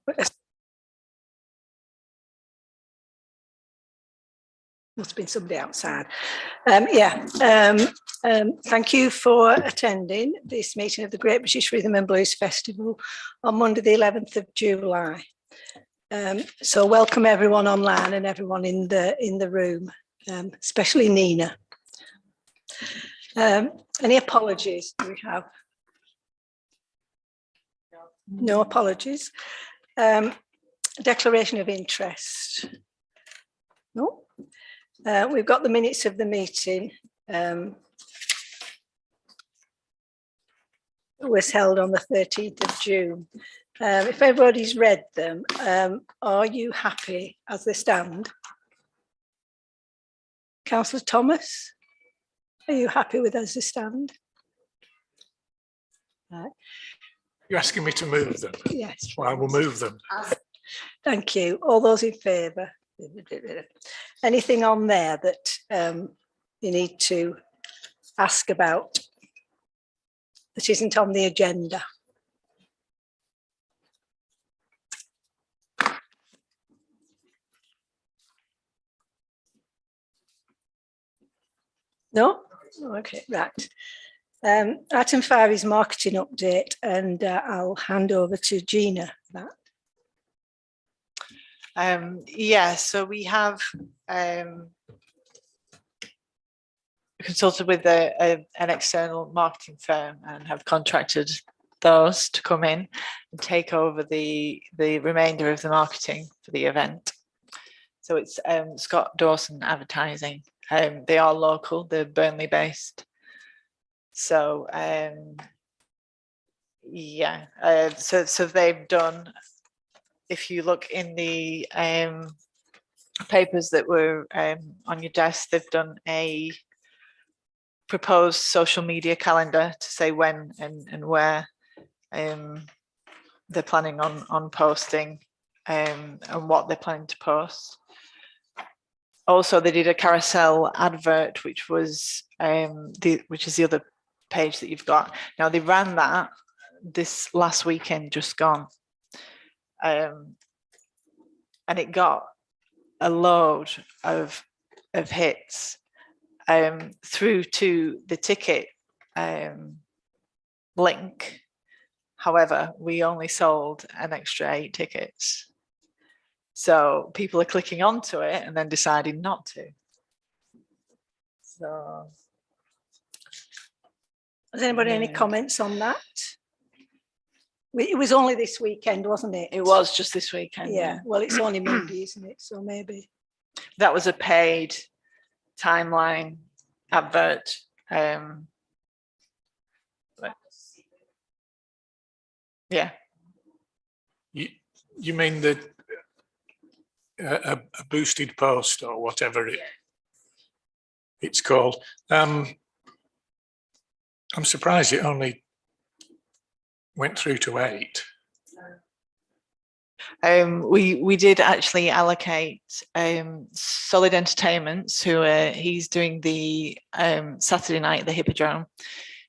Must have been somebody outside. Thank you for attending this meeting of the Great British Rhythm and Blues Festival on Monday the 11th of July. So welcome everyone online and everyone in the room, especially Nina. Any apologies do we have? No apologies. Declaration of interest. No. We've got the minutes of the meeting. It was held on the 13th of June. If everybody's read them, are you happy as they stand? Councillor Thomas, are you happy with as they stand? Right. You're asking me to move them? Yes. Well, I will move them. Thank you. All those in favour? Anything on there that you need to ask about that isn't on the agenda? No? Okay, right. Item 5 is marketing update, and I'll hand over to Gina for that. So we have consulted with an external marketing firm and have contracted those to come in and take over the remainder of the marketing for the event. So it's Scott Dawson Advertising. They are local, they're Burnley based. So so they've done, if you look in the papers that were on your desk, they've done a proposed social media calendar to say when and where they're planning on posting and what they're planning to post. Also, they did a carousel advert, which was which is the other page that you've got. Now, they ran that this last weekend, just gone. And it got a load of hits through to the ticket link. However, we only sold an extra 8 tickets. So people are clicking onto it and then deciding not to. So, has anybody any comments on that? It was only this weekend, wasn't it? It was just this weekend. Yeah. Well, it's only Monday, isn't it? So maybe. That was a paid timeline advert. Yeah. You mean the a boosted post or whatever it's called? I'm surprised it only went through to 8. We did actually allocate Solid Entertainments, who he's doing the Saturday night at the Hippodrome.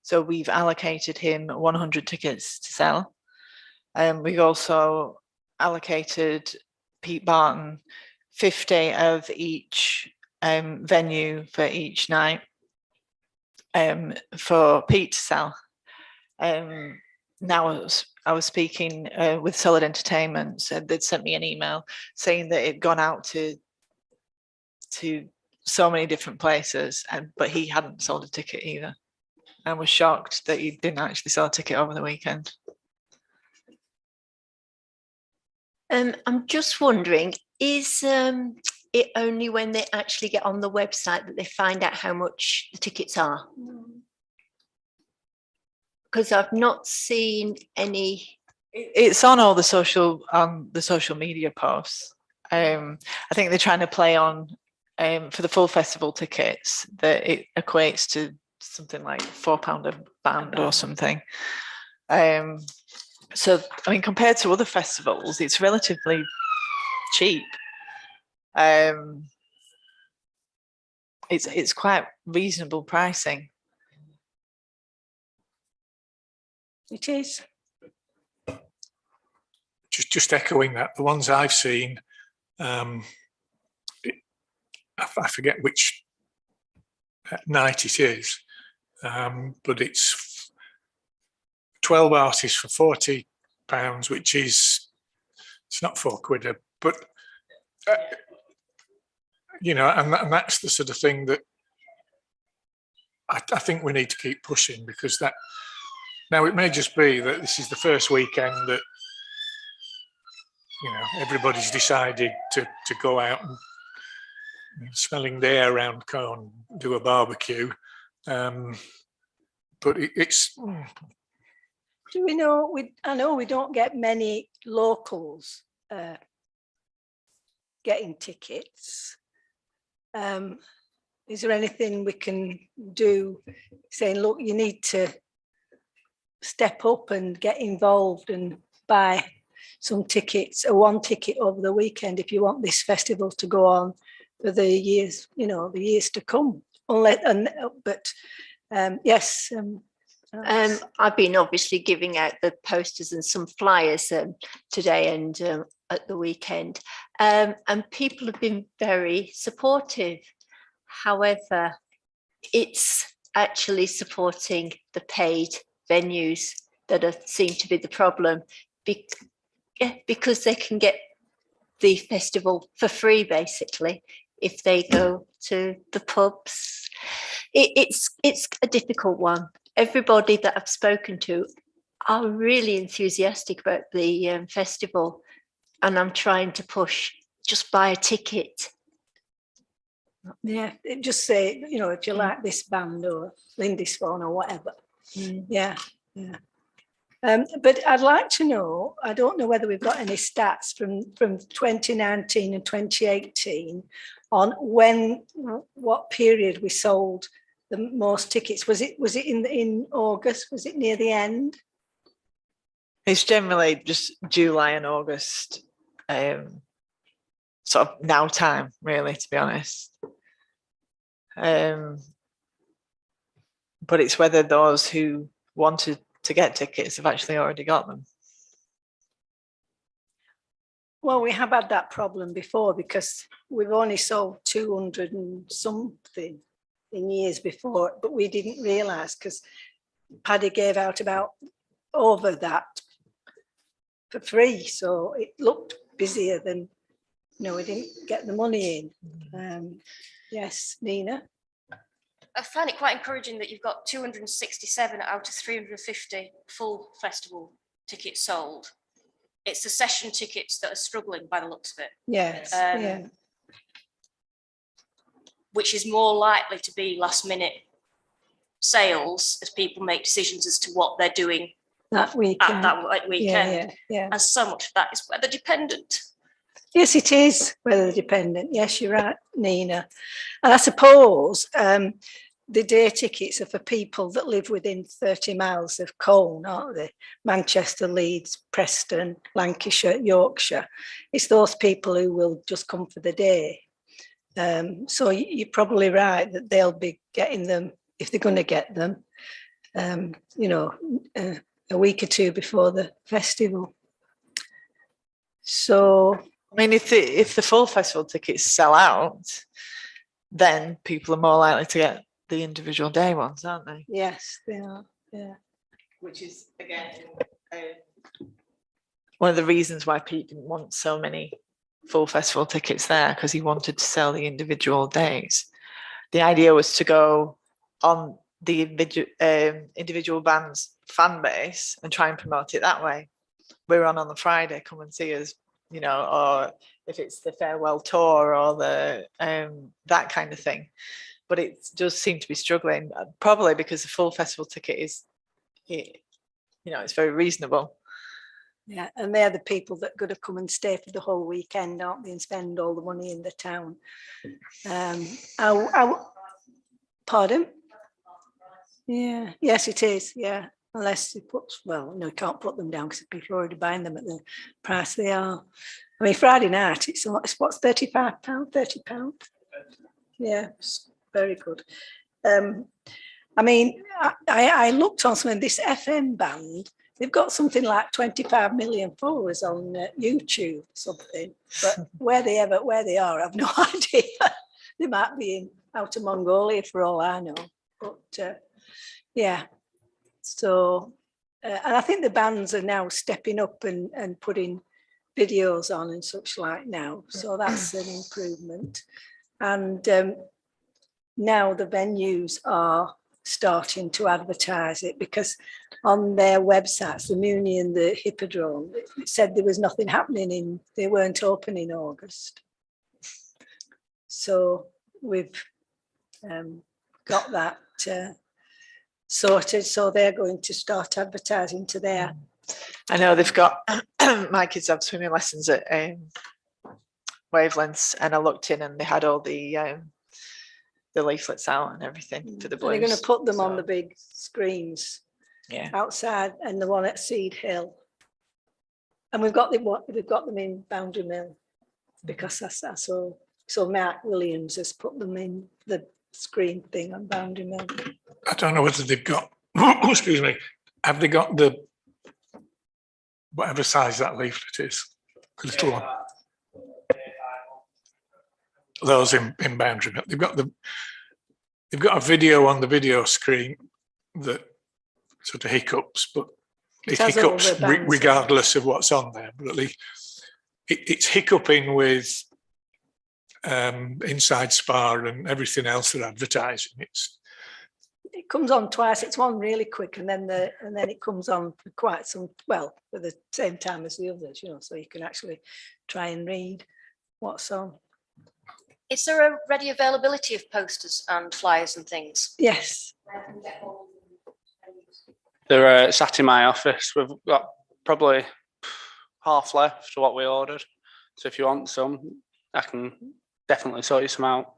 So we've allocated him 100 tickets to sell. We've also allocated Pete Barton 50 of each venue for each night for Pete to sell. Now I was speaking with Solid Entertainment, and they'd sent me an email saying that it'd gone out to so many different places, but he hadn't sold a ticket either. I was shocked that he didn't actually sell a ticket over the weekend. I'm just wondering, is it only when they actually get on the website that they find out how much the tickets are? Because I've not seen any. It's on all the social media posts. I think they're trying to play on for the full festival tickets that it equates to something like £4 a band or something. So I mean, compared to other festivals, it's relatively cheap. It's quite reasonable pricing. It is. just echoing that, the ones I've seen, I forget which night it is, but it's 12 artists for £40, which is, it's not £4, but you know, and that's the sort of thing that I think we need to keep pushing, because that, now it may just be that this is the first weekend that, you know, everybody's decided to go out and, you know, smelling the air around Cone, do a barbecue, but it's. Do we know? I know we don't get many locals getting tickets. Is there anything we can do, saying, look, you need to step up and get involved and buy some tickets, or one ticket over the weekend, if you want this festival to go on for the years, you know, the years to come. Yes. I've been obviously giving out the posters and some flyers today and at the weekend, and people have been very supportive. However, it's actually supporting the paid venues that seem to be the problem, because they can get the festival for free, basically, if they go to the pubs. It's a difficult one. Everybody that I've spoken to are really enthusiastic about the festival, and I'm trying to push, just buy a ticket. Yeah, just say, you know, if you like this band or Lindisfarne or whatever. Yeah. But I'd like to know, I don't know whether we've got any stats from 2019 and 2018 on what period we sold the most tickets. Was it in August? Was it near the end? It's generally just July and August, sort of now time, really, to be honest. But it's whether those who wanted to get tickets have actually already got them. Well, we have had that problem before, because we've only sold 200 and something in years before, but we didn't realise, because Paddy gave out about over that for free, so it looked busier than, you know, we didn't get the money in. Yes, Nina. I find it quite encouraging that you've got 267 out of 350 full festival tickets sold. It's the session tickets that are struggling by the looks of it. Yes, which is more likely to be last minute sales as people make decisions as to what they're doing that weekend. At that weekend. Yeah. And so much of that is weather dependent. Yes, it is weather dependent. Yes, you're right, Nina. And I suppose the day tickets are for people that live within 30 miles of Colne, aren't they? Manchester, Leeds, Preston, Lancashire, Yorkshire. It's those people who will just come for the day. So you're probably right that they'll be getting them, if they're going to get them, you know, a week or two before the festival. So, I mean, if the full festival tickets sell out, then people are more likely to get the individual day ones, aren't they? yes, they are. Yeah. Which is, again, one of the reasons why Pete didn't want so many full festival tickets there, because he wanted to sell the individual days. The idea was to go on the individual band's fan base and try and promote it that way. We're on the Friday, come and see us, you know, or if it's the farewell tour or the that kind of thing. But it does seem to be struggling, probably because the full festival ticket is, you know, it's very reasonable. Yeah, and they're the people that are going to come and stay for the whole weekend, aren't they, and spend all the money in the town. Pardon? Yeah, yes, it is. Yeah, unless you put, well, no, you can't put them down because people are already buying them at the price they are. I mean, Friday night, it's what's £35, £30. Yeah, it's very good. I mean, I looked on some of this FM band. they've got something like 25 million followers on YouTube, something. But where they are, I've no idea. They might be out of Mongolia for all I know. But yeah, so and I think the bands are now stepping up and putting videos on and such like now. So that's an improvement. And now the venues are starting to advertise it, because on their websites, the Muni and the Hippodrome, it said there was nothing happening they weren't open in August. So we've got that sorted. So they're going to start advertising to their. I know they've got, my kids have swimming lessons at Wavelengths, and I looked in and they had all the leaflets out and everything for the boys. They're going to put them on So, the big screens yeah. outside, and the one at Seed Hill. And we've got them in Boundary Mill, because I saw Mark Williams has put them in the screen thing on Boundary Mill. I don't know whether they've got, excuse me, have they got the, whatever size that leaflet is, the little one? Those in Boundary Mill. They've got a video on the video screen that sort of hiccups, but it hiccups regardless of what's on there. But at least it's hiccuping with Inside Spa and everything else they're advertising. It comes on twice. It's one really quick, and then it comes on for quite some, well, at the same time as the others, you know, so you can actually try and read what's on. Is there a ready availability of posters and flyers and things? Yes. They're sat in my office. We've got probably half left of what we ordered. So if you want some, I can definitely sort you some out.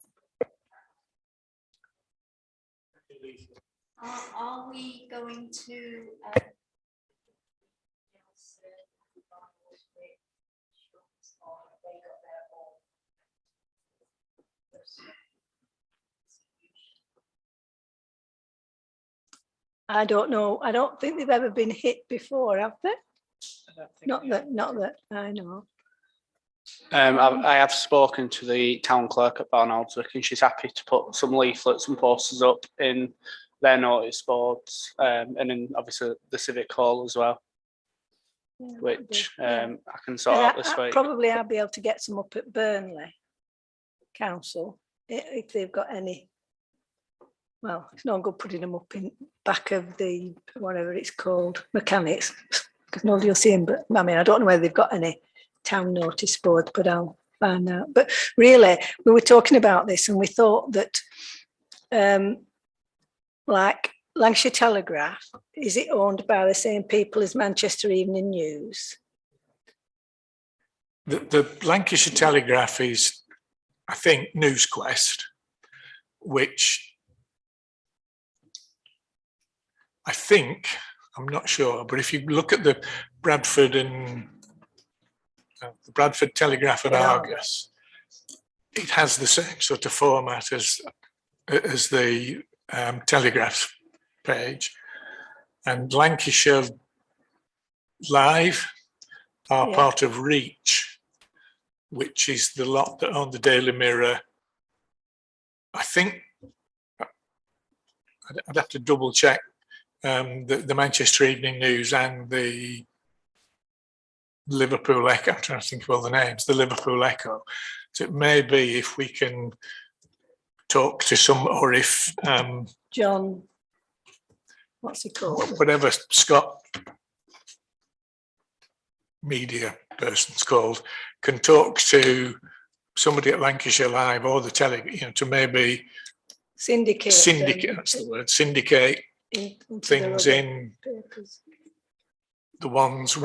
Are we going to I don't know. I don't think they've ever been hit before, have they? Not that I know. I have spoken to the town clerk at Barnoldswick, and she's happy to put some leaflets and posters up in their notice boards, and in obviously the Civic Hall as well, Yeah, which yeah. I can sort out this week. Probably I'll be able to get some up at Burnley Council if they've got any. Well, it's no good putting them up in back of the whatever it's called, mechanics, because nobody will see them. But I mean, I don't know whether they've got any town notice boards, but I'll find out. But really, we were talking about this, and we thought that, like Lancashire Telegraph, is it owned by the same people as Manchester Evening News? The Lancashire Telegraph is, I think, NewsQuest, which I think, I'm not sure, but if you look at the Bradford and the Bradford Telegraph and Argus, it has the same sort of format as the Telegraph page. And Lancashire Live are part of Reach, which is the lot that own the Daily Mirror. I think I'd have to double check the Manchester Evening News and the Liverpool Echo. I'm trying to think of all the names. The Liverpool Echo. So it may be if we can talk to some, or if John, what's he called? Whatever Scott media person's called, can talk to somebody at Lancashire Live or the to maybe syndicate. That's the word. Syndicate things in papers. the ones.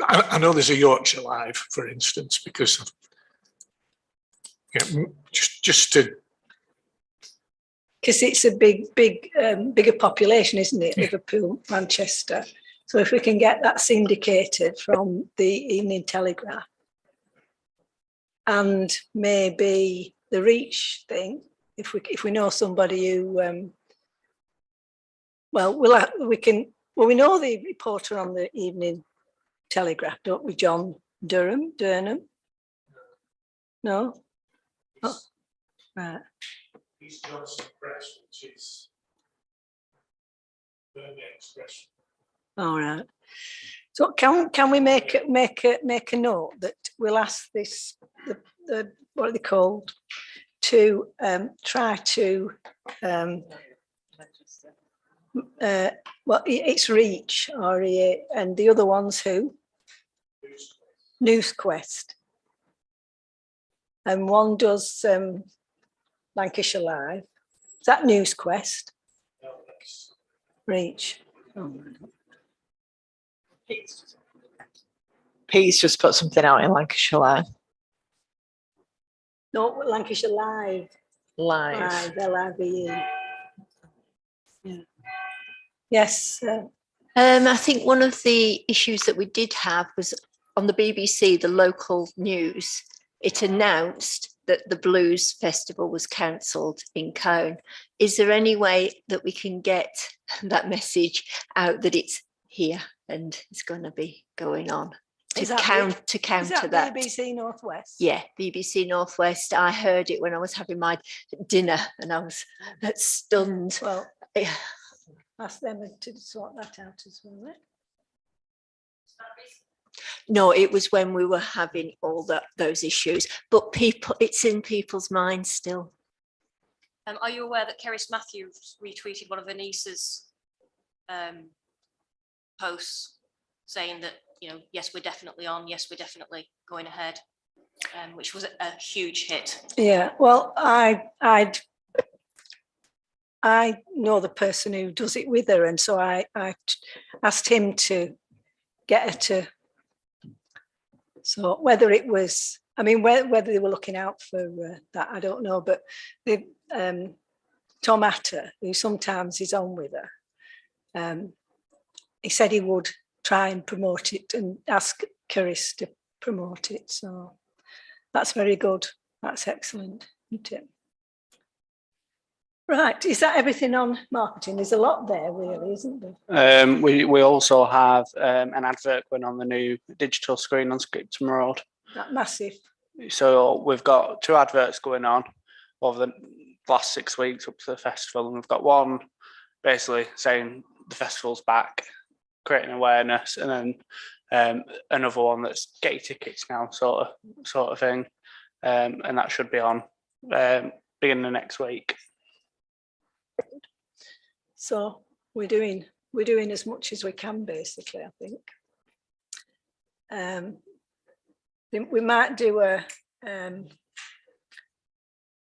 I know there's a Yorkshire Live, for instance, because of, just to. Because it's a bigger population, isn't it? Liverpool, Manchester. So if we can get that syndicated from the Evening Telegraph, and maybe the Reach thing, if we know somebody who, we can Well, we know the reporter on the Evening Telegraph, don't we, John Durham? No? Oh, right. East Johnson Press, which is Birmingham Express. All right. So can we make a note that we'll ask this the what are they called to try to well, it's Reach REA and the other ones who Newsquest, and one does Lancashire Live. Is that Newsquest? Reach. Oh. Pete's just put something out in Lancashire Live. No, Lancashire Live. Live. LIVE. Yeah. Yes. I think one of the issues that we did have was on the BBC, the local news, it announced that the Blues Festival was cancelled in Cone. Is there any way that we can get that message out that it's here and it's going to be going on to counter that? BBC Northwest? Yeah, BBC Northwest. I heard it when I was having my dinner and I was stunned. Well, Yeah. ask them to sort that out as well. No, it was when we were having all those issues, but it's in people's minds still. Are you aware that Kerris Matthews retweeted one of her niece's posts saying that, you know, yes, we're definitely on, yes, we're definitely going ahead, which was a huge hit. Yeah, well, I know the person who does it with her, and so I asked him to get her to. So whether it was, I mean, whether they were looking out for that, I don't know. But the Tom Atter, who sometimes is on with her, he said he would try and promote it and ask Kerris to promote it. So that's very good. That's excellent, isn't it? Right, is that everything on marketing? There's a lot there, really, isn't there? We also have an advert going on the new digital screen on Skipton Road. That massive. So we've got 2 adverts going on over the last 6 weeks up to the festival, and we've got one basically saying the festival's back, creating awareness, and then another one that's get your tickets now, sort of thing, and that should be on beginning of next week. So we're doing as much as we can, basically, I think. We might do a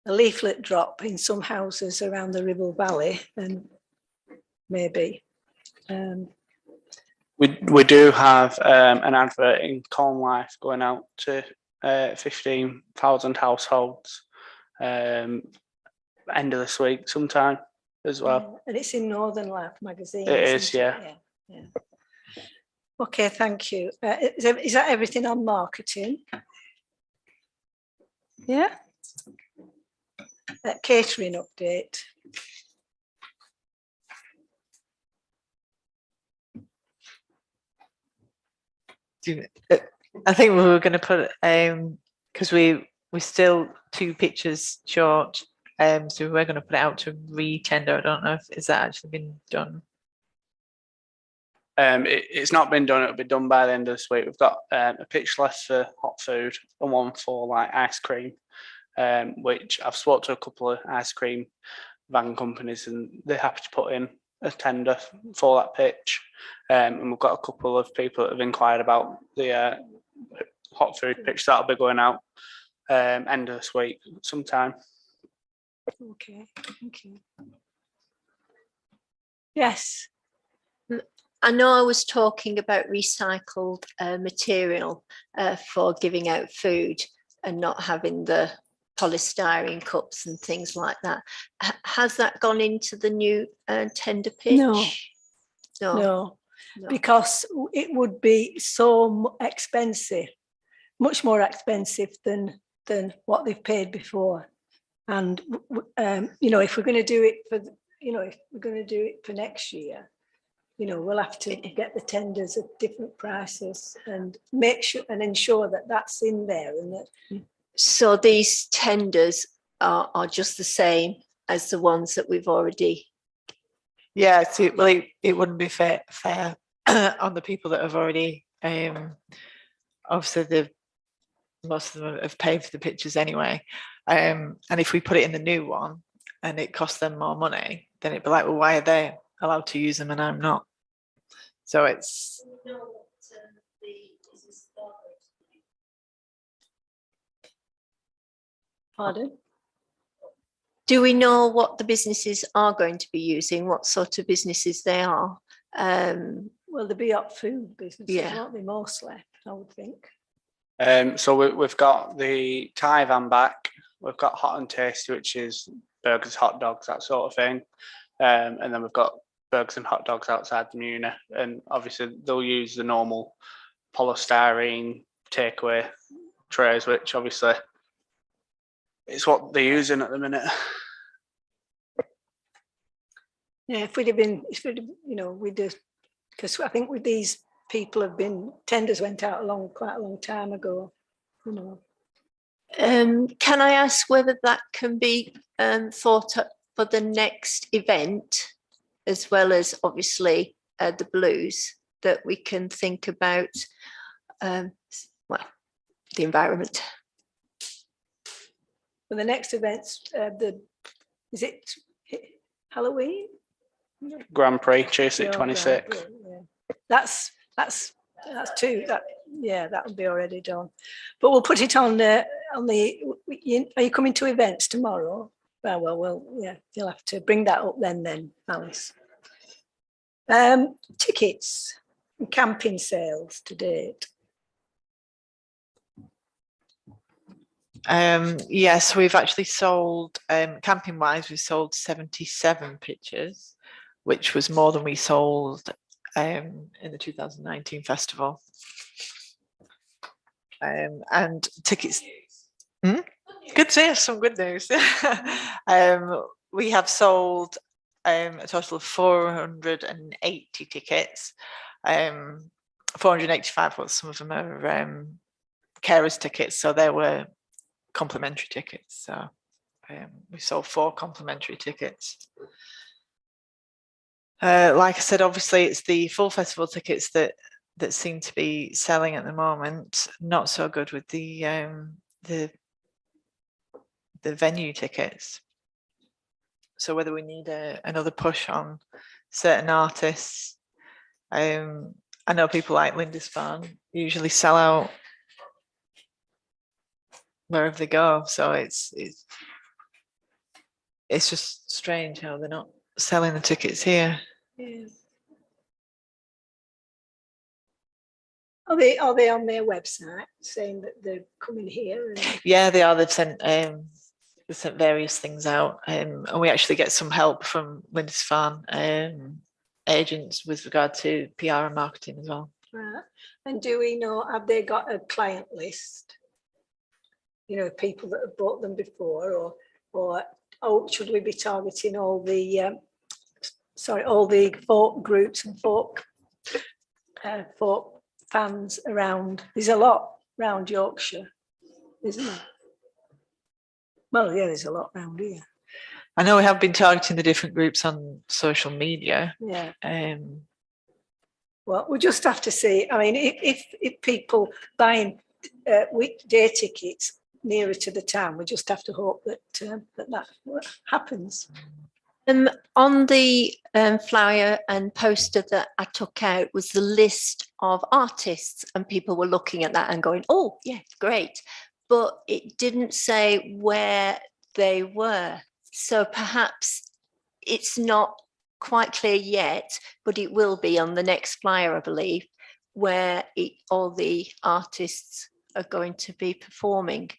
leaflet drop in some houses around the Ribble Valley, and maybe. We do have an advert in Colne Life going out to 15,000 households end of this week sometime as well. And it's in Northern Life magazine. It is, yeah. Okay, thank you. Is that everything on marketing? Yeah. Catering update. I think we were going to put because we're still 2 pictures short, so we were going to put it out to re-tender. I don't know if that actually been done. It's not been done. It'll be done by the end of this week. We've got a pitch left for hot food and one for like ice cream, which I've spoke to a couple of ice cream van companies, and they're happy to put in a tender for that pitch. And we've got a couple of people that have inquired about the hot food pitch that'll be going out end of this week sometime. Okay, thank you. Yes. I know I was talking about recycled material for giving out food and not having the polystyrene cups and things like that. Has that gone into the new tender pitch? No, because it would be so expensive, much more expensive than what they've paid before. And you know, if we're going to do it for, if we're going to do it for next year, you know, we'll have to get the tenders at different prices and make sure and ensure that that's in there and that. So these tenders are just the same as the ones that we've already. Yeah, so well, it wouldn't be fair on the people that have already, obviously most of them have paid for the pictures anyway. And if we put it in the new one and it costs them more money, then it'd be like, well, why are they allowed to use them and I'm not? So it's. Pardon? Do we know what the businesses are going to be using, what sort of businesses they are? Well, they'll be up food businesses, Yeah. won't they, mostly, I would think. So we've got the Thai van back. We've got Hot and Tasty, which is burgers, hot dogs, that sort of thing. And then we've got burgers and hot dogs outside the Muna. And obviously they'll use the normal polystyrene takeaway trays, which obviously it's what they're using at the minute. Yeah, if we'd, you know, we'd just, because I think with these people have been, tenders went out quite a long time ago, you know. Can I ask whether that can be thought up for the next event, as well as obviously the blues, that we can think about, well, the environment? For the next events, is it Halloween? Grand Prix, Chase Yeah, It 26. yeah. That's two. That would be already done. But we'll put it on the. Are you coming to events tomorrow? Well, yeah. You'll have to bring that up then, Alice. Tickets and camping sales to date. Yes, we've actually sold, camping wise, we sold 77 pictures, which was more than we sold in the 2019 festival. And tickets, good to hear some good news. We have sold a total of 480 tickets. 485, well, some of them are carers tickets, so they were complimentary tickets. So we sold 4 complimentary tickets. Like I said, obviously it's the full festival tickets that seem to be selling at the moment. Not so good with the venue tickets. So whether we need another push on certain artists. I know people like Lindisfarne usually sell out wherever they go. So it's just strange how they're not selling the tickets here. Yeah. Are they on their website saying that they're coming here? Yeah, they are. They've sent various things out, and we actually get some help from Lindisfarne agents with regard to PR and marketing as well. Right. And do we know, have they got a client list? You know, people that have bought them before, or should we be targeting all the folk groups and folk fans around? There's a lot around Yorkshire, isn't there? Well, yeah, there's a lot around here. I know we have been targeting the different groups on social media. Yeah. Well, we'll just have to see. I mean, if people buying weekday tickets nearer to the town, we just have to hope that that happens. On the flyer and poster that I took out was the list of artists, and people were looking at that and going, oh, yeah, great. But it didn't say where they were. So perhaps it's not quite clear yet, but it will be on the next flyer, I believe, where all the artists are going to be performing.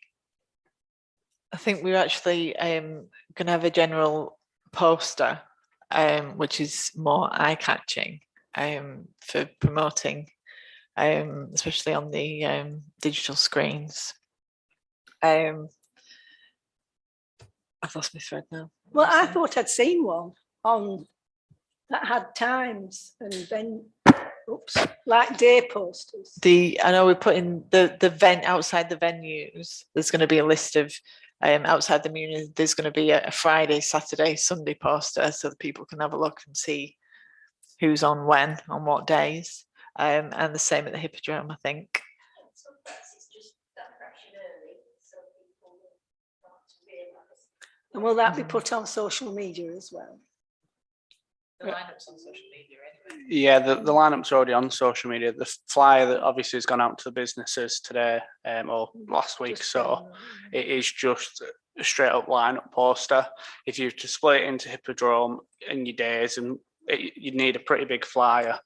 I think we're actually going to have a general poster, which is more eye-catching for promoting, especially on the digital screens. I've lost my thread now. Well, I thought I'd seen one on that had times and then, like day posters. I know we're putting the vent outside the venues. There's going to be a list of outside the Muni. There's going to be a Friday, Saturday, Sunday poster so that people can have a look and see who's on when, on what days. And the same at the Hippodrome, I think. And will that be put on social media as well? The lineup's on social media anyway. Yeah, the lineup's already on social media. The flyer that obviously has gone out to the businesses today or last week, so it is just a straight up lineup poster. If you were to split it into Hippodrome in your days, and you'd need a pretty big flyer.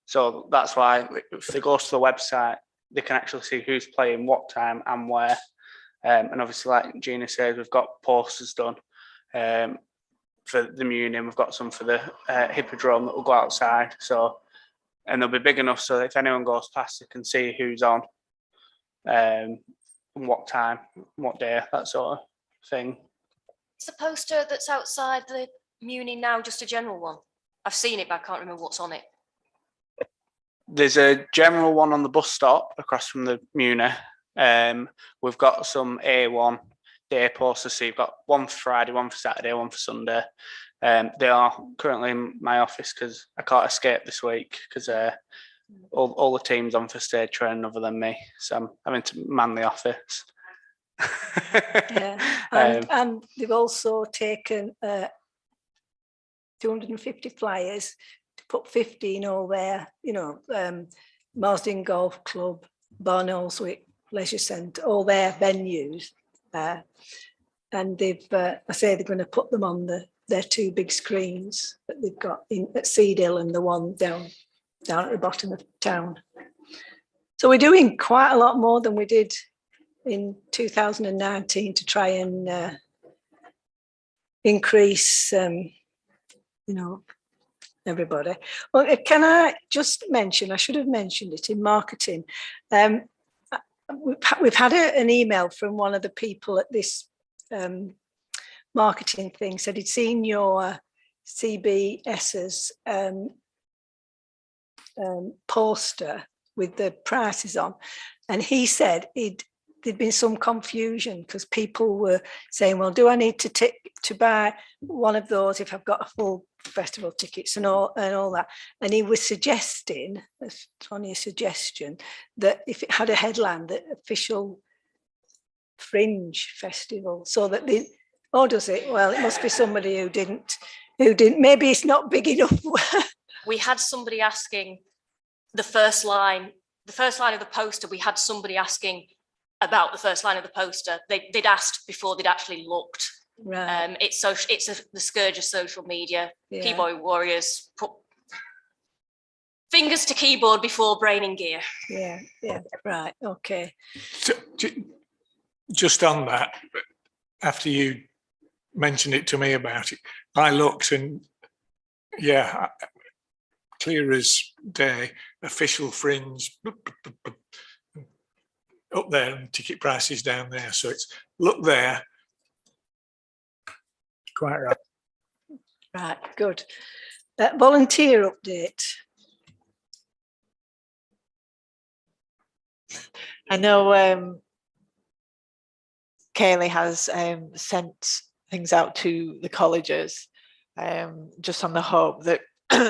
So that's why if they go to the website, they can actually see who's playing, what time and where. And obviously, like Gina says, we've got posters done for the Muni, and we've got some for the Hippodrome that will go outside. So, and they'll be big enough so that if anyone goes past, they can see who's on, and what time, what day, that sort of thing. Is the poster that's outside the Muni now just a general one? I've seen it, but I can't remember what's on it. There's a general one on the bus stop across from the Muni. We've got some A1 day posters, so you've got one for Friday, one for Saturday, one for Sunday. They are currently in my office because I can't escape this week because all the teams on for stage training other than me, so I'm having to man the office. Yeah, and they've also taken 250 flyers to put 15 all there, Marsden Golf Club, Barnoldswick Leisure Centre, all their venues. And they've, I say they're going to put them on their two big screens that they've got at Seedill and the one down at the bottom of town. So we're doing quite a lot more than we did in 2019 to try and increase, everybody. Well, can I just mention, I should have mentioned it in marketing. We've had an email from one of the people at this marketing thing, said he'd seen your CBS's poster with the prices on, and he said there'd been some confusion because people were saying, well, do I need to buy one of those if I've got a full festival tickets and all that? And he was suggesting, that's only a suggestion, that if it had a headline, that official fringe festival, so that does it? Well, it must be somebody who didn't, maybe it's not big enough. We had somebody asking the first line of the poster, we had somebody asking about the first line of the poster. They'd asked before they'd actually looked. Right. It's the scourge of social media. Yeah. Keyboard warriors put fingers to keyboard before brain in gear. Yeah, right, okay. So, just on that, after you mentioned it to me about it, I looked and yeah, clear as day, official fringe up there and ticket prices down there. So it's look there. Quite right. Right, good. Volunteer update. I know Kaylee has sent things out to the colleges just on the hope that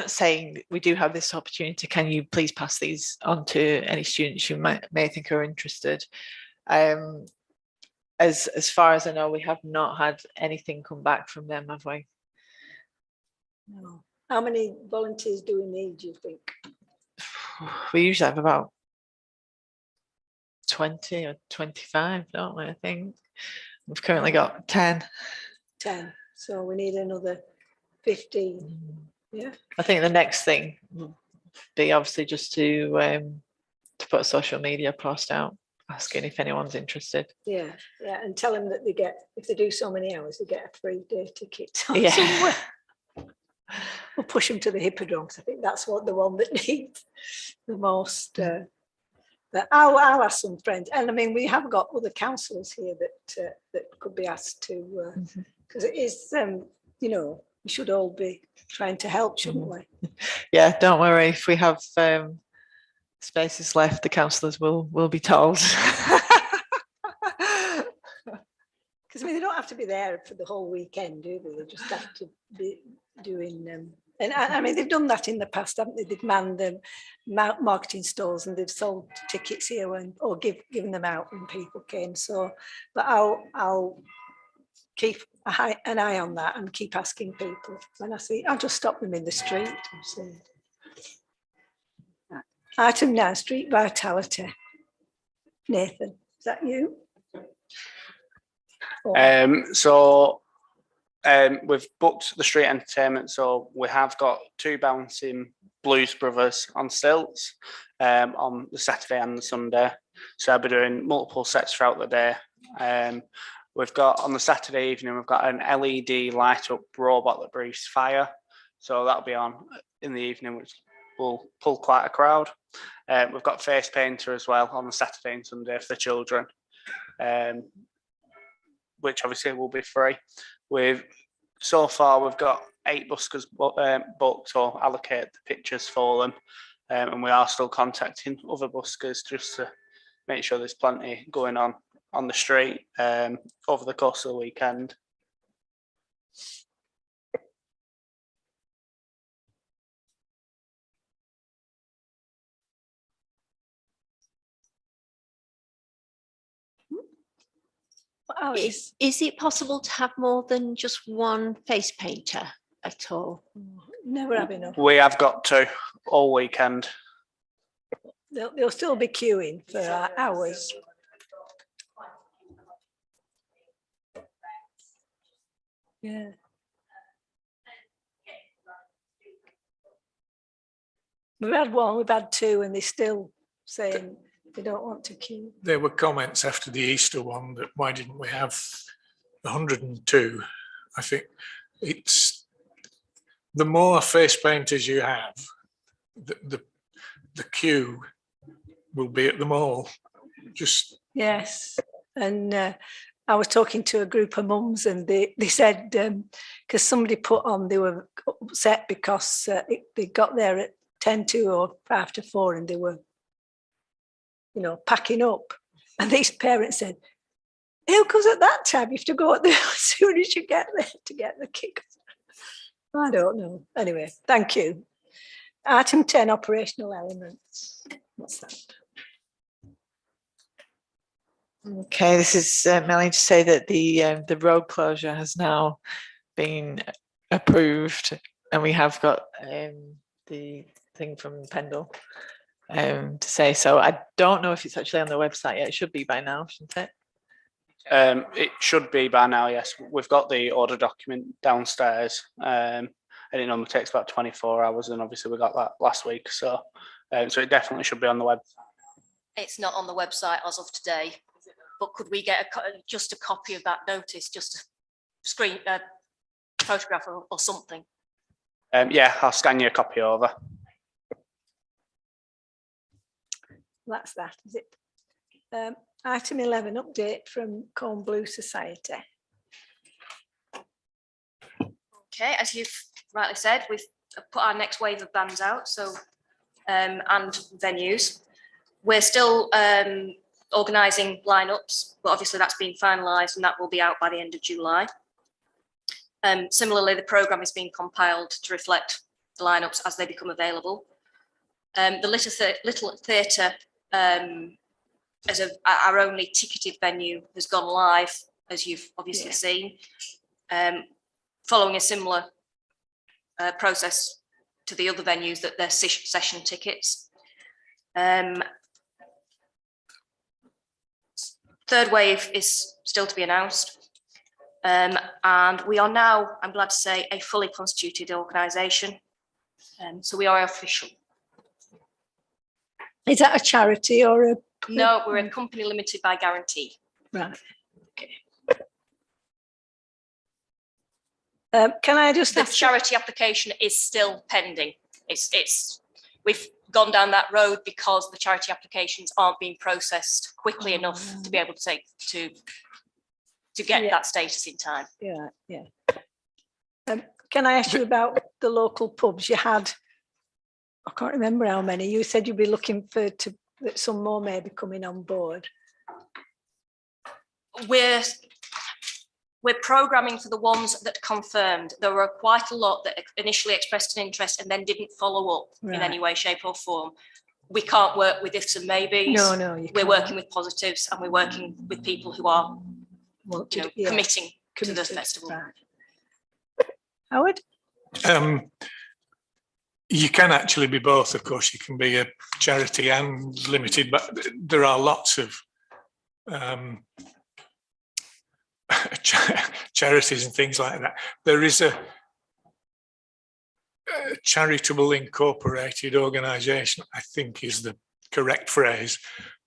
saying we do have this opportunity, can you please pass these on to any students you may think are interested. As far as I know, we have not had anything come back from them, have we? No. How many volunteers do we need, do you think? We usually have about 20 or 25, don't we? I think we've currently got 10. 10. So we need another 15. Yeah. I think the next thing would be obviously just to put a social media post out asking if anyone's interested. Yeah, and tell them that they get, if they do so many hours, they get a free day ticket. Yeah. Somewhere. We'll push them to the Hippodrome. I think that's the one that needs the most. But I'll ask some friends, and I mean we have got other councillors here that could be asked to, because it is we should all be trying to help, shouldn't we? Yeah, don't worry. If we have spaces left, the councillors will be told. Because I mean, they don't have to be there for the whole weekend, do they? They just have to be doing and I mean, they've done that in the past, haven't they? They've manned the marketing stalls and they've sold tickets here or given them out when people came. So, but I'll keep an eye on that and keep asking people when I see. I'll just stop them in the street and see. Item 9, street vitality. Nathan, is that you? We've booked the street entertainment, so we have got 2 bouncing Blues Brothers on stilts on the Saturday and the Sunday. So I'll be doing multiple sets throughout the day. We've got on the Saturday evening, we've got an LED light up robot that breathes fire. So that'll be on in the evening, which will pull quite a crowd. We've got face painter as well on the Saturday and Sunday for the children, which obviously will be free. So far we've got 8 buskers booked or allocate the pictures for them, and we are still contacting other buskers just to make sure there's plenty going on the street over the course of the weekend. Alice? Is it possible to have more than just one face painter at all? Never have enough. We have got 2 all weekend. They'll still be queuing for hours. Yeah. We've had 1, we've had 2, and they're still saying they don't want to queue. There were comments after the Easter one that why didn't we have 102? I think it's the more face painters you have, the queue will be at the mall. Just yes, and I was talking to a group of mums, and they said because somebody put on, they were upset because they got there at 10 to or 5 to 4, and they were, packing up. And these parents said, "Who comes at that time? You have to go there as soon as you get there to get the kick." I don't know. Anyway, thank you. Item 10, operational elements. What's that? Okay, this is Melanie to say that the road closure has now been approved, and we have got the thing from Pendle to say so. I don't know if it's actually on the website yet. It should be by now, shouldn't it? It should be by now, yes. We've got the order document downstairs, and it normally takes about 24 hours, and obviously we got that last week, so it definitely should be on the web. It's not on the website as of today, but could we get just a copy of that notice, just a photograph or something? Yeah, I'll scan you a copy over. That's that, is it? Item 11, update from Corn Blue Society. Okay, as you've rightly said, we've put our next wave of bands out, so and venues. We're still organising lineups, but obviously that's been finalised and that will be out by the end of July. Similarly, the programme is being compiled to reflect the lineups as they become available. The Little Theatre, as our only ticketed venue, has gone live, as you've obviously seen, following a similar process to the other venues that they're session tickets. Third wave is still to be announced. And we are now, I'm glad to say, a fully constituted organisation. So we are official. Is that a charity or a? No, we're a company limited by guarantee. Right. Okay. Can I just The ask? charity application is still pending. We've gone down that road because the charity applications aren't being processed quickly enough to be able to get that status in time. Yeah. Can I ask you about the local pubs? You had, I can't remember how many. You said you'd be looking for that some more may be coming on board. We're programming for the ones that confirmed. There were quite a lot that initially expressed an interest and then didn't follow up in any way, shape or form. We can't work with ifs and maybes. No, we're working with positives, and we're working with people who are committing to the festival. Right. Howard? You can actually be both, of course. You can be a charity and limited, but there are lots of charities and things like that. There is a charitable incorporated organisation, I think is the correct phrase,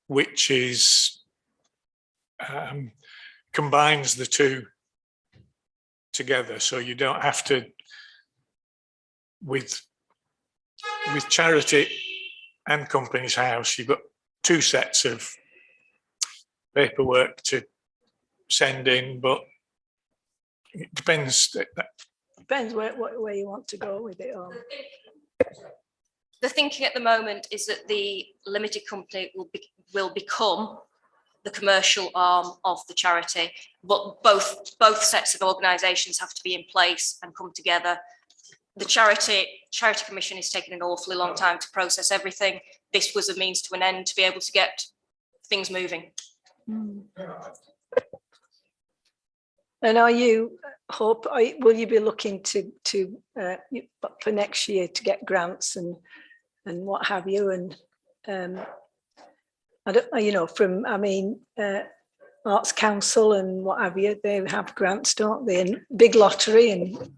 which is combines the two together. So you don't have to, with charity and Companies House, you've got two sets of paperwork to send in, but it depends. Depends where you want to go with it all. The thinking at the moment is that the limited company will become the commercial arm of the charity, but both sets of organisations have to be in place and come together. The charity commission is taking an awfully long time to process everything. This was a means to an end to be able to get things moving. And will you be looking to for next year to get grants and what have you? And I don't, from Arts Council and what have you, they have grants, don't they? And big lottery and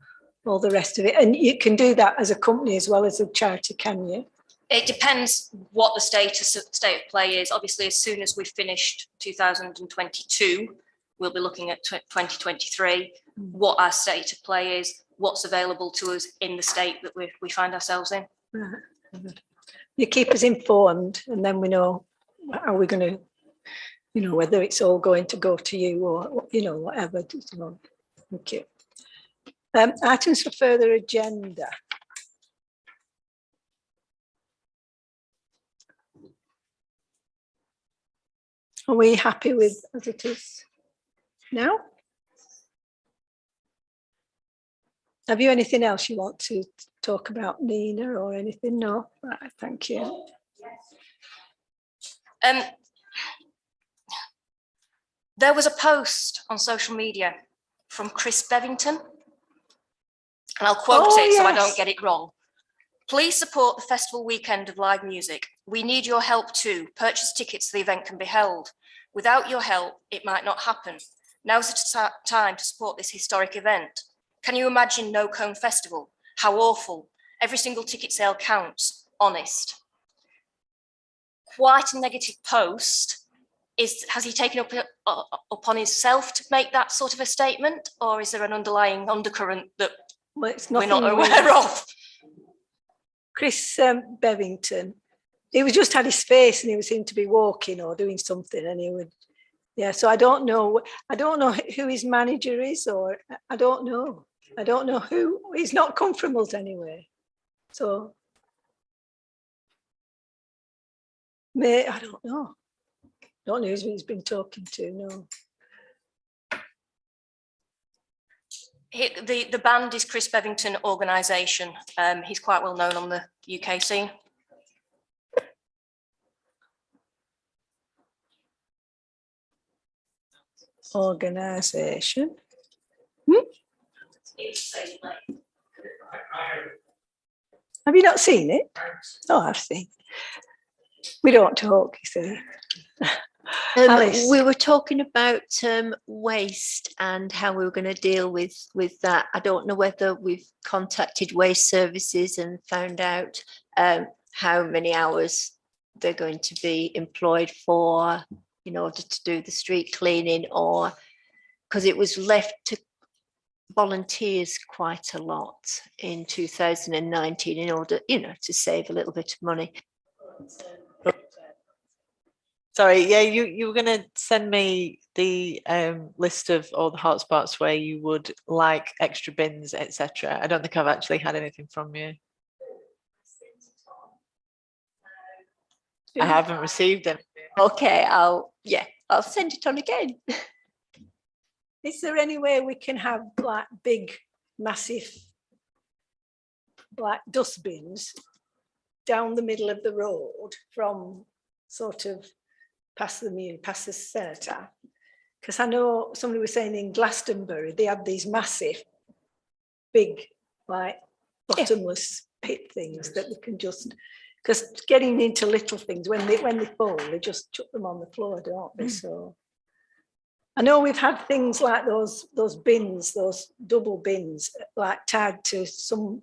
all the rest of it. And you can do that as a company as well as a charity, can you? It depends what the state of play is. Obviously, as soon as we've finished 2022, we'll be looking at 2023, what our state of play is, what's available to us in the state that we find ourselves in. Right. You keep us informed, and then we know how we're going to, whether it's all going to go to you or, whatever. Thank you. Items for further agenda. Are we happy with as it is now? Have you anything else you want to talk about, Nina, or anything? No? Right, thank you. There was a post on social media from Chris Bevington, and I'll quote it so I don't get it wrong. Please support the festival weekend of live music. We need your help too. Purchase tickets so the event can be held. Without your help, it might not happen. Now's the time to support this historic event. Can you imagine No Cone Festival? How awful. Every single ticket sale counts. Honest. Quite a negative post. Has he taken upon himself to make that sort of a statement, or is there an underlying undercurrent that we're not aware of? Chris Bevington, he was just had his face and he seemed to be walking or doing something, and he would, so I don't know who his manager is, or I don't know who. He's not come from us anyway, so I don't know who he's been talking to. No. The band is Chris Bevington Organisation. He's quite well known on the UK scene. Organisation. Have you not seen it? Oh, I've seen it. We don't talk, you see. Alice. We were talking about waste and how we were going to deal with that. I don't know whether we've contacted Waste Services and found out how many hours they're going to be employed for in order to do the street cleaning, or because it was left to volunteers quite a lot in 2019 in order, to save a little bit of money. Sorry, yeah, you were going to send me the list of all the hotspots where you would like extra bins, etc. I don't think I've actually had anything from you. I haven't received anything. Okay, I'll send it on again. Is there any way we can have like big, massive, like dustbins down the middle of the road from sort of past the centre? Because I know somebody was saying in Glastonbury they had these massive, big, like bottomless pit things that they can just, because getting into little things when they fall, they just chuck them on the floor, don't they? So I know we've had things like those bins, those double bins, like tied to some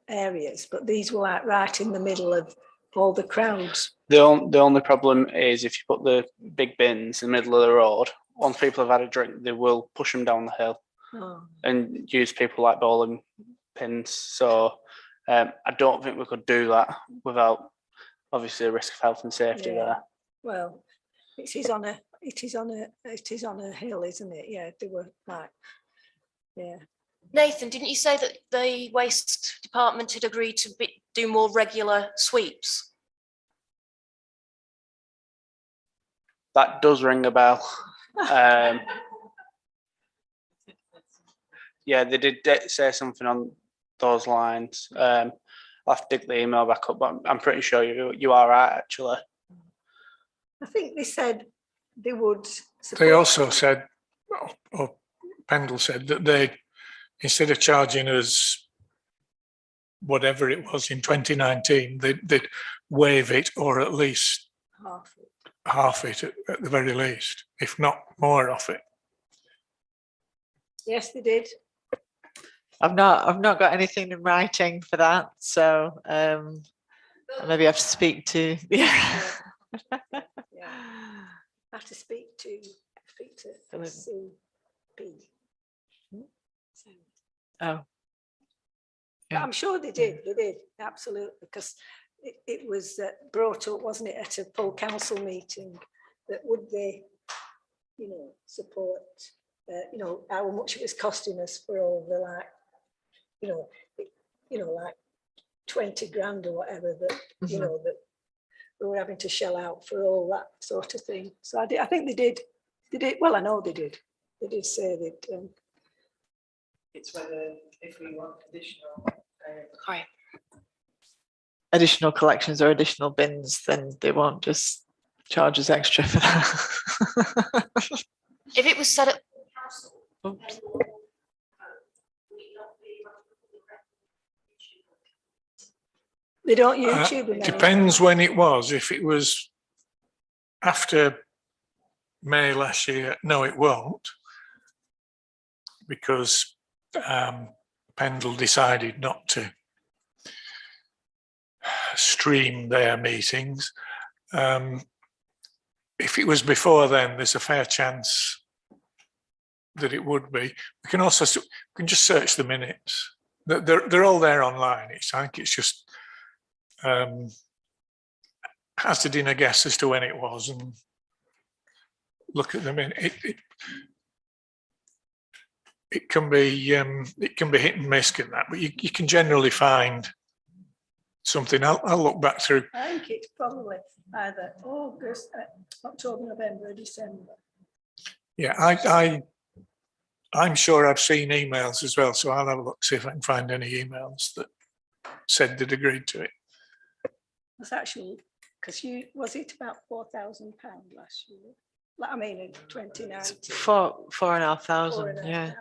areas, but these were like right in the middle of all the crowds. The only problem is if you put the big bins in the middle of the road, once people have had a drink, they will push them down the hill and use people like bowling pins. So I don't think we could do that without obviously a risk of health and safety there. Well, it is on a hill, isn't it? Yeah, they were like, yeah. Nathan, didn't you say that the waste department had agreed to do more regular sweeps? That does ring a bell. Yeah, they did say something on those lines. I'll have to dig the email back up, but I'm pretty sure you are right, actually. I think they said they would. They also said, or Pendle said, that they, instead of charging us whatever it was in 2019, they'd waive it, or at least half it at the very least, if not more of it. Yes, they did. I've not got anything in writing for that, so maybe I have to speak to I have to speak to Sue B. Oh, But I'm sure they did. They did, absolutely, because it was brought up, wasn't it, at a full council meeting, that would they, support, how much it was costing us for all the like 20 grand or whatever that that we were having to shell out for all that sort of thing. So I think they did. Well, I know they did. They did say that. It's whether if we want additional collections or additional bins, then they won't just charge us extra for that. If it was set up. Oops. They don't YouTube them. It depends when it was. If it was after May last year, no, it won't, because Pendle decided not to stream their meetings. If it was before then, there's a fair chance that it would be. We can just search the minutes. They're all there online. I think it's just hazard in a guess as to when it was and look at them in it can be hit and miss in that, but you can generally find something. I'll look back through. I think it's probably either August, October, November, December. Yeah, I'm sure I've seen emails as well, so I'll have a look, see if I can find any emails that said they'd agreed to it. That's actually, because was it about £4,000 last year? I mean, in 2019. 4,500, yeah.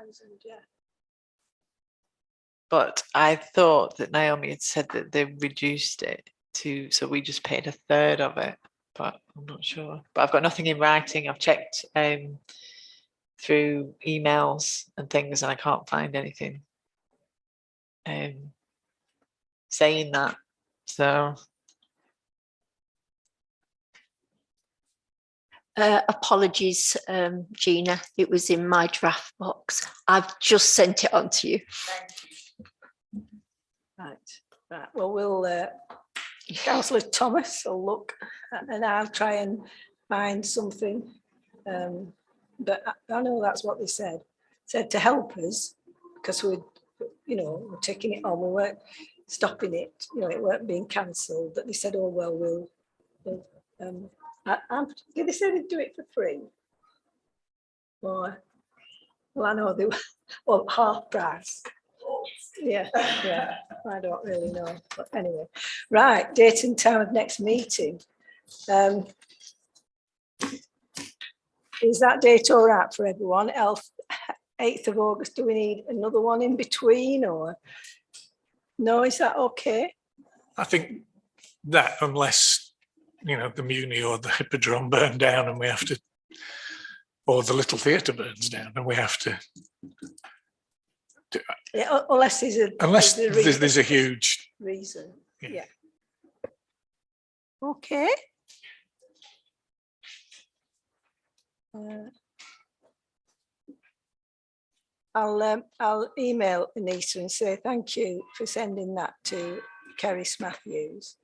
But I thought that Naomi had said that they reduced it so we just paid a third of it, but I'm not sure. But I've got nothing in writing. I've checked through emails and things, and I can't find anything saying that. So. Apologies, Gina, it was in my draft box. I've just sent it on to you. Right. Well, Councillor Thomas will look, and I'll try and find something. But I know that's what they said. Said to help us because we're taking it on. We weren't stopping it. It weren't being cancelled. But they said, oh well, we'll did they say they'd do it for free? Or, well, I know they were, well, half price. Yeah, I don't really know. But anyway, right, date and time of next meeting. Is that date all right for everyone? 8th of August, do we need another one in between or? No, is that okay? I think that unless, the Muni or the Hippodrome burn down and we have to, or the Little Theatre burns down and we have to. Yeah, unless there's a huge reason. Yeah. Yeah. Okay. I'll email Anita and say thank you for sending that to Kerry Matthews.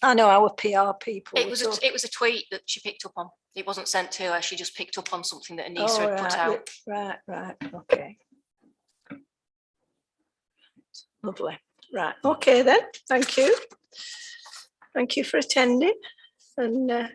I know our PR people. It was a tweet that she picked up on. It wasn't sent to her. She just picked up on something that Anita had put out. Right. Okay. Lovely. Right. Okay then. Thank you. Thank you for attending and